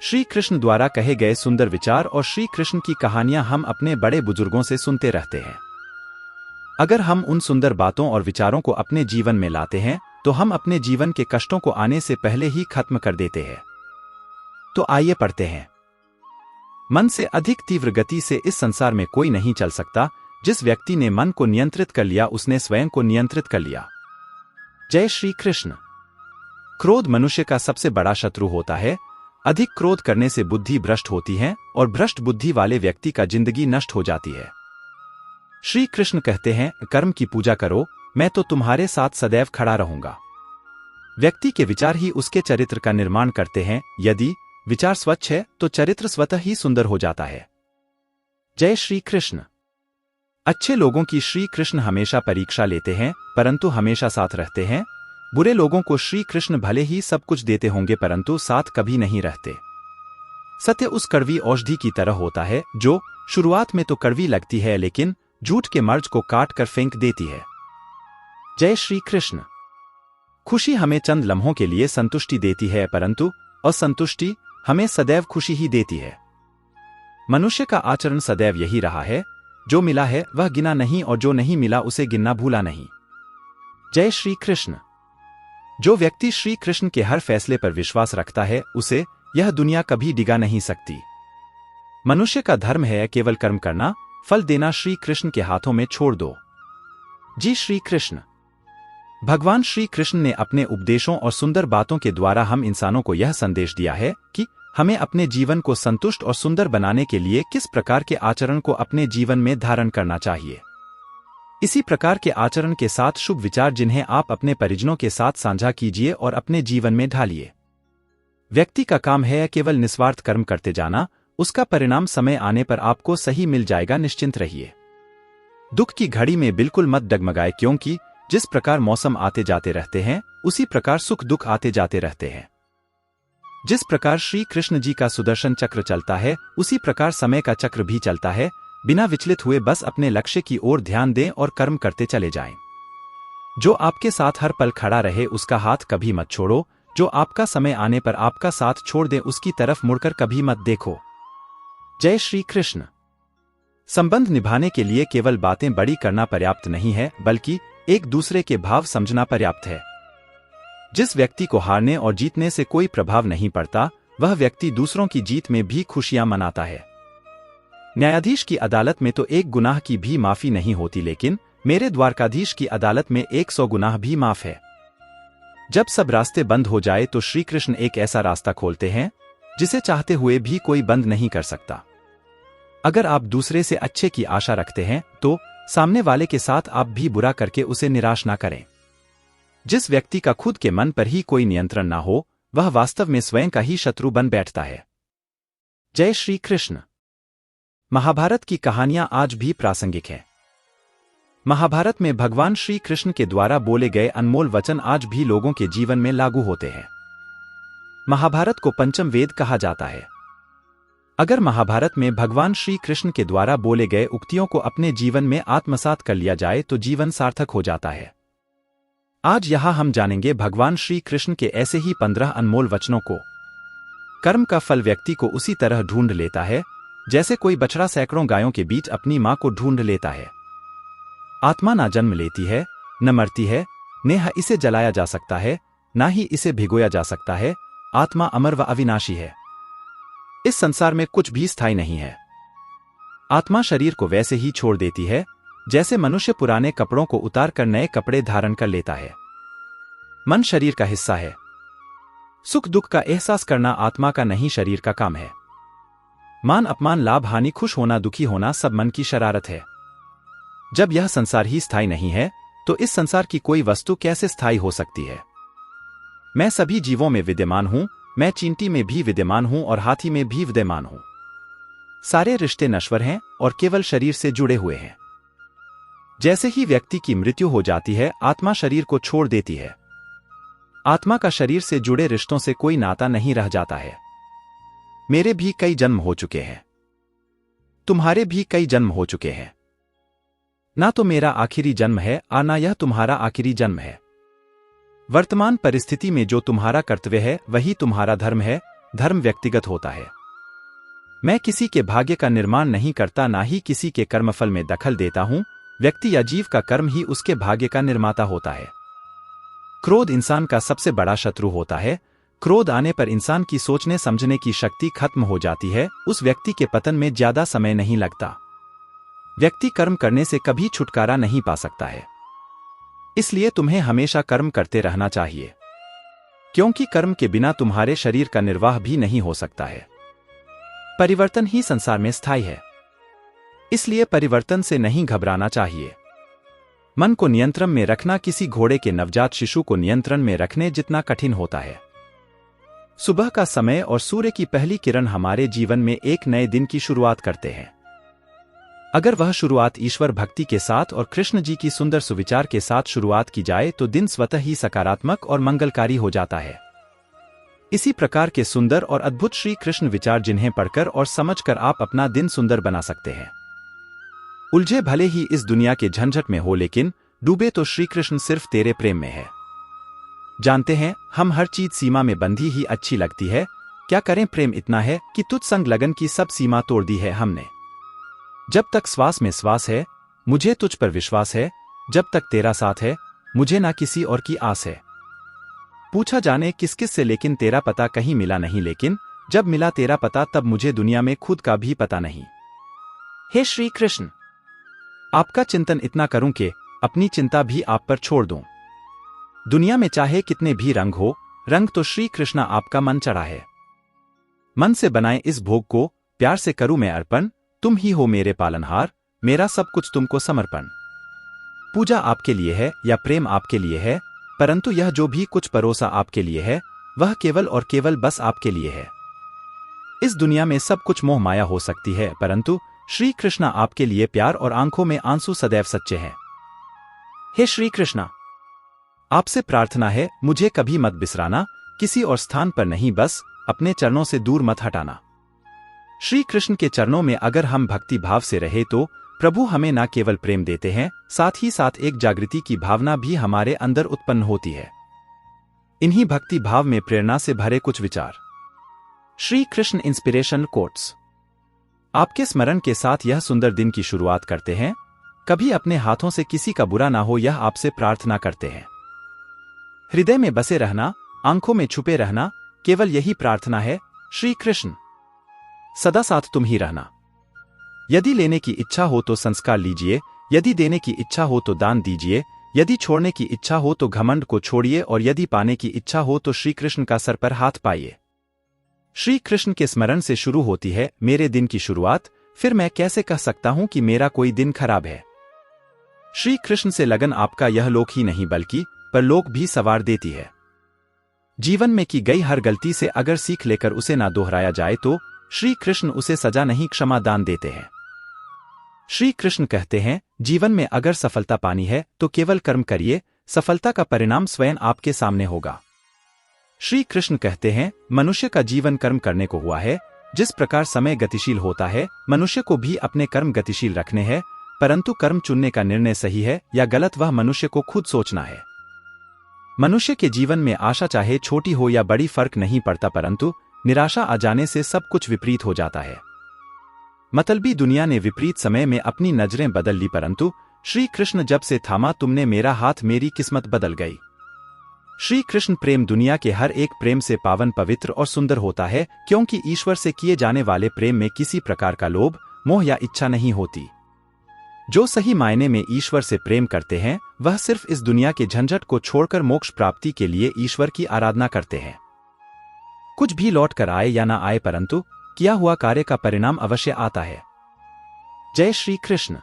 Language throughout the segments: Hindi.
श्री कृष्ण द्वारा कहे गए सुंदर विचार और श्री कृष्ण की कहानियां हम अपने बड़े बुजुर्गों से सुनते रहते हैं। अगर हम उन सुंदर बातों और विचारों को अपने जीवन में लाते हैं तो हम अपने जीवन के कष्टों को आने से पहले ही खत्म कर देते हैं। तो आइए पढ़ते हैं। मन से अधिक तीव्र गति से इस संसार में कोई नहीं चल सकता। जिस व्यक्ति ने मन को नियंत्रित कर लिया उसने स्वयं को नियंत्रित कर लिया। जय श्री कृष्ण। क्रोध मनुष्य का सबसे बड़ा शत्रु होता है। अधिक क्रोध करने से बुद्धि भ्रष्ट होती है और भ्रष्ट बुद्धि वाले व्यक्ति का जिंदगी नष्ट हो जाती है। श्री कृष्ण कहते हैं, कर्म की पूजा करो, मैं तो तुम्हारे साथ सदैव खड़ा रहूंगा। व्यक्ति के विचार ही उसके चरित्र का निर्माण करते हैं। यदि विचार स्वच्छ है तो चरित्र स्वतः ही सुंदर हो जाता है। जय श्री कृष्ण। अच्छे लोगों की श्री कृष्ण हमेशा परीक्षा लेते हैं परंतु हमेशा साथ रहते हैं। बुरे लोगों को श्री कृष्ण भले ही सब कुछ देते होंगे परंतु साथ कभी नहीं रहते। सत्य उस कड़वी औषधि की तरह होता है जो शुरुआत में तो कड़वी लगती है लेकिन झूठ के मर्ज को काट कर फेंक देती है। जय श्री कृष्ण। खुशी हमें चंद लम्हों के लिए संतुष्टि देती है परंतु असंतुष्टि हमें सदैव खुशी ही देती है। मनुष्य का आचरण सदैव यही रहा है, जो मिला है वह गिना नहीं और जो नहीं मिला उसे गिनना भूला नहीं। जय श्री कृष्ण। जो व्यक्ति श्री कृष्ण के हर फैसले पर विश्वास रखता है उसे यह दुनिया कभी डिगा नहीं सकती। मनुष्य का धर्म है केवल कर्म करना, फल देना श्री कृष्ण के हाथों में छोड़ दो। जी श्री कृष्ण। भगवान श्री कृष्ण ने अपने उपदेशों और सुंदर बातों के द्वारा हम इंसानों को यह संदेश दिया है कि हमें अपने जीवन को संतुष्ट और सुंदर बनाने के लिए किस प्रकार के आचरण को अपने जीवन में धारण करना चाहिए। इसी प्रकार के आचरण के साथ शुभ विचार जिन्हें आप अपने परिजनों के साथ साझा कीजिए और अपने जीवन में ढालिए। व्यक्ति का काम है केवल निस्वार्थ कर्म करते जाना, उसका परिणाम समय आने पर आपको सही मिल जाएगा, निश्चिंत रहिए। दुख की घड़ी में बिल्कुल मत डगमगाए क्योंकि जिस प्रकार मौसम आते जाते रहते हैं उसी प्रकार सुख दुख आते जाते रहते हैं। जिस प्रकार श्री कृष्ण जी का सुदर्शन चक्र चलता है उसी प्रकार समय का चक्र भी चलता है। बिना विचलित हुए बस अपने लक्ष्य की ओर ध्यान दें और कर्म करते चले जाएं। जो आपके साथ हर पल खड़ा रहे उसका हाथ कभी मत छोड़ो। जो आपका समय आने पर आपका साथ छोड़ दे उसकी तरफ मुड़कर कभी मत देखो। जय श्री कृष्ण। संबंध निभाने के लिए केवल बातें बड़ी करना पर्याप्त नहीं है बल्कि एक दूसरे के भाव समझना पर्याप्त है। जिस व्यक्ति को हारने और जीतने से कोई प्रभाव नहीं पड़ता वह व्यक्ति दूसरों की जीत में भी खुशियां मनाता है। न्यायाधीश की अदालत में तो एक गुनाह की भी माफी नहीं होती लेकिन मेरे द्वारकाधीश की अदालत में 100 गुनाह भी माफ है। जब सब रास्ते बंद हो जाए तो श्री कृष्ण एक ऐसा रास्ता खोलते हैं जिसे चाहते हुए भी कोई बंद नहीं कर सकता। अगर आप दूसरे से अच्छे की आशा रखते हैं तो सामने वाले के साथ आप भी बुरा करके उसे निराश ना करें। जिस व्यक्ति का खुद के मन पर ही कोई नियंत्रण ना हो वह वास्तव में स्वयं का ही शत्रु बन बैठता है। जय श्री कृष्ण। महाभारत की कहानियां आज भी प्रासंगिक हैं। महाभारत में भगवान श्री कृष्ण के द्वारा बोले गए अनमोल वचन आज भी लोगों के जीवन में लागू होते हैं। महाभारत को पंचम वेद कहा जाता है। अगर महाभारत में भगवान श्री कृष्ण के द्वारा बोले गए उक्तियों को अपने जीवन में आत्मसात कर लिया जाए तो जीवन सार्थक हो जाता है। आज यहां हम जानेंगे भगवान श्री कृष्ण के ऐसे ही 15 अनमोल वचनों को। कर्म का फल व्यक्ति को उसी तरह ढूंढ लेता है जैसे कोई बछड़ा सैकड़ों गायों के बीच अपनी मां को ढूंढ लेता है। आत्मा ना जन्म लेती है न मरती है, न इसे जलाया जा सकता है ना ही इसे भिगोया जा सकता है। आत्मा अमर व अविनाशी है। इस संसार में कुछ भी स्थायी नहीं है। आत्मा शरीर को वैसे ही छोड़ देती है जैसे मनुष्य पुराने कपड़ों को उतार कर नए कपड़े धारण कर लेता है। मन शरीर का हिस्सा है। सुख दुख का एहसास करना आत्मा का नहीं शरीर का काम है। मान अपमान लाभ हानि खुश होना दुखी होना सब मन की शरारत है। जब यह संसार ही स्थायी नहीं है तो इस संसार की कोई वस्तु कैसे स्थायी हो सकती है। मैं सभी जीवों में विद्यमान हूं, मैं चींटी में भी विद्यमान हूं और हाथी में भी विद्यमान हूं। सारे रिश्ते नश्वर हैं और केवल शरीर से जुड़े हुए हैं। जैसे ही व्यक्ति की मृत्यु हो जाती है आत्मा शरीर को छोड़ देती है। आत्मा का शरीर से जुड़े रिश्तों से कोई नाता नहीं रह जाता है। मेरे भी कई जन्म हो चुके हैं, तुम्हारे भी कई जन्म हो चुके हैं। ना तो मेरा आखिरी जन्म है और ना यह तुम्हारा आखिरी जन्म है। वर्तमान परिस्थिति में जो तुम्हारा कर्तव्य है वही तुम्हारा धर्म है, धर्म व्यक्तिगत होता है। मैं किसी के भाग्य का निर्माण नहीं करता, ना ही किसी के कर्मफल में दखल देता हूं। व्यक्ति या जीव का कर्म ही उसके भाग्य का निर्माता होता है। क्रोध इंसान का सबसे बड़ा शत्रु होता है। क्रोध आने पर इंसान की सोचने समझने की शक्ति खत्म हो जाती है। उस व्यक्ति के पतन में ज्यादा समय नहीं लगता। व्यक्ति कर्म करने से कभी छुटकारा नहीं पा सकता है। इसलिए तुम्हें हमेशा कर्म करते रहना चाहिए, क्योंकि कर्म के बिना तुम्हारे शरीर का निर्वाह भी नहीं हो सकता है। परिवर्तन ही संसार में स्थायी है, इसलिए परिवर्तन से नहीं घबराना चाहिए। मन को नियंत्रण में रखना किसी घोड़े के नवजात शिशु को नियंत्रण में रखने जितना कठिन होता है। सुबह का समय और सूर्य की पहली किरण हमारे जीवन में एक नए दिन की शुरुआत करते हैं। अगर वह शुरुआत ईश्वर भक्ति के साथ और कृष्ण जी की सुंदर सुविचार के साथ शुरुआत की जाए तो दिन स्वतः ही सकारात्मक और मंगलकारी हो जाता है। इसी प्रकार के सुंदर और अद्भुत श्री कृष्ण विचार जिन्हें पढ़कर और समझकर आप अपना दिन सुंदर बना सकते हैं। उलझे भले ही इस दुनिया के झंझट में हो, लेकिन डूबे तो श्री कृष्ण सिर्फ तेरे प्रेम में है। जानते हैं, हम हर चीज सीमा में बंधी ही अच्छी लगती है। क्या करें, प्रेम इतना है कि तुझ संग लगन की सब सीमा तोड़ दी है हमने। जब तक श्वास में श्वास है मुझे तुझ पर विश्वास है। जब तक तेरा साथ है मुझे ना किसी और की आस है। पूछा जाने किस किस से, लेकिन तेरा पता कहीं मिला नहीं। लेकिन जब मिला तेरा पता तब मुझे दुनिया में खुद का भी पता नहीं। हे श्री कृष्ण, आपका चिंतन इतना करूं कि अपनी चिंता भी आप पर छोड़ दूं। दुनिया में चाहे कितने भी रंग हो, रंग तो श्री कृष्ण आपका मन चढ़ा है। मन से बनाए इस भोग को प्यार से करूं मैं अर्पण। तुम ही हो मेरे पालनहार, मेरा सब कुछ तुमको समर्पण। पूजा आपके लिए है या प्रेम आपके लिए है, परंतु यह जो भी कुछ परोसा आपके लिए है वह केवल और केवल बस आपके लिए है। इस दुनिया में सब कुछ मोह माया हो सकती है, परंतु श्री कृष्ण आपके लिए प्यार और आंखों में आंसू सदैव सच्चे हैं। हे श्री कृष्ण, आपसे प्रार्थना है मुझे कभी मत बिसराना। किसी और स्थान पर नहीं, बस अपने चरणों से दूर मत हटाना। श्री कृष्ण के चरणों में अगर हम भक्ति भाव से रहे तो प्रभु हमें न केवल प्रेम देते हैं, साथ ही साथ एक जागृति की भावना भी हमारे अंदर उत्पन्न होती है। इन्हीं भक्ति भाव में प्रेरणा से भरे कुछ विचार। Shri Krishna inspirational quotes. आपके स्मरण के साथ यह सुंदर दिन की शुरुआत करते हैं। कभी अपने हाथों से किसी का बुरा ना हो, यह आपसे प्रार्थना करते हैं। हृदय में बसे रहना, आंखों में छुपे रहना, केवल यही प्रार्थना है। श्री कृष्ण, सदा साथ तुम ही रहना। यदि लेने की इच्छा हो तो संस्कार लीजिए, यदि देने की इच्छा हो तो दान दीजिए, यदि छोड़ने की इच्छा हो तो घमंड को छोड़िए, और यदि पाने की इच्छा हो तो श्री कृष्ण का सर पर हाथ पाइए। श्री कृष्ण के स्मरण से शुरू होती है मेरे दिन की शुरुआत, फिर मैं कैसे कह सकता हूं कि मेरा कोई दिन खराब है। श्री कृष्ण से लगन आपका यह लोक ही नहीं बल्कि परलोक भी सवार देती है। जीवन में की गई हर गलती से अगर सीख लेकर उसे ना दोहराया जाए तो श्री कृष्ण उसे सजा नहीं क्षमा दान देते हैं। श्री कृष्ण कहते हैं, जीवन में अगर सफलता पानी है तो केवल कर्म करिए, सफलता का परिणाम स्वयं आपके सामने होगा। श्री कृष्ण कहते हैं, मनुष्य का जीवन कर्म करने को हुआ है। जिस प्रकार समय गतिशील होता है, मनुष्य को भी अपने कर्म गतिशील रखने हैं, परंतु कर्म चुनने का निर्णय सही है या गलत वह मनुष्य को खुद सोचना है। मनुष्य के जीवन में आशा चाहे छोटी हो या बड़ी फर्क नहीं पड़ता, परंतु निराशा आ जाने से सब कुछ विपरीत हो जाता है। मतलबी दुनिया ने विपरीत समय में अपनी नजरें बदल ली, परंतु श्री कृष्ण जब से थामा तुमने मेरा हाथ मेरी किस्मत बदल गई। श्री कृष्ण प्रेम दुनिया के हर एक प्रेम से पावन, पवित्र और सुंदर होता है, क्योंकि ईश्वर से किए जाने वाले प्रेम में किसी प्रकार का लोभ, मोह या इच्छा नहीं होती। जो सही मायने में ईश्वर से प्रेम करते हैं वह सिर्फ इस दुनिया के झंझट को छोड़कर मोक्ष प्राप्ति के लिए ईश्वर की आराधना करते हैं। कुछ भी लौट कर आए या ना आए, परंतु किया हुआ कार्य का परिणाम अवश्य आता है। जय श्री कृष्ण।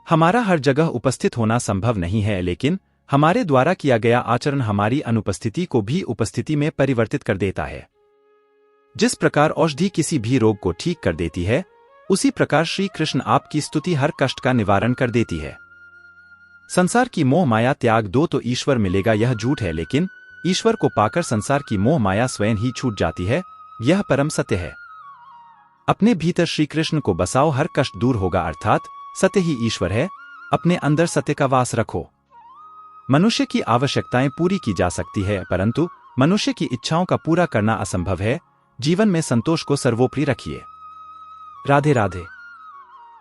हमारा हर जगह उपस्थित होना संभव नहीं है, लेकिन हमारे द्वारा किया गया आचरण हमारी अनुपस्थिति को भी उपस्थिति में परिवर्तित कर देता है। जिस प्रकार औषधि किसी भी रोग को ठीक कर देती है, उसी प्रकार श्री कृष्ण आपकी स्तुति हर कष्ट का निवारण कर देती है। संसार की मोह माया त्याग दो तो ईश्वर मिलेगा, यह झूठ है, लेकिन ईश्वर को पाकर संसार की मोह माया स्वयं ही छूट जाती है, यह परम सत्य है। अपने भीतर श्री कृष्ण को बसाओ, हर कष्ट दूर होगा, अर्थात सत्य ही ईश्वर है। अपने अंदर सत्य का वास रखो। मनुष्य की आवश्यकताएं पूरी की जा सकती है, परंतु मनुष्य की इच्छाओं का पूरा करना असंभव है। जीवन में संतोष को सर्वोपरि रखिए। राधे राधे।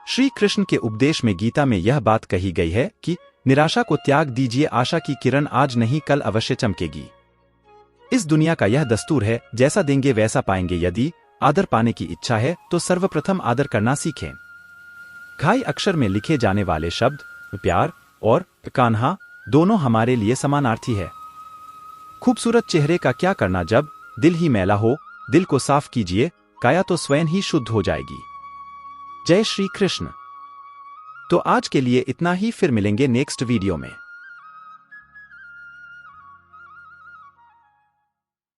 श्री कृष्ण के उपदेश में गीता में यह बात कही गई है कि निराशा को त्याग दीजिए, आशा की किरण आज नहीं कल अवश्य चमकेगी। इस दुनिया का यह दस्तूर है, जैसा देंगे वैसा पाएंगे। यदि आदर पाने की इच्छा है तो सर्वप्रथम आदर करना सीखें। घाई अक्षर में लिखे जाने वाले शब्द प्यार और कान्हा दोनों हमारे लिए समानार्थी है। खूबसूरत चेहरे का क्या करना जब दिल ही मैला हो। दिल को साफ कीजिए, काया तो स्वयं ही शुद्ध हो जाएगी। जय श्री कृष्ण। तो आज के लिए इतना ही, फिर मिलेंगे नेक्स्ट वीडियो में।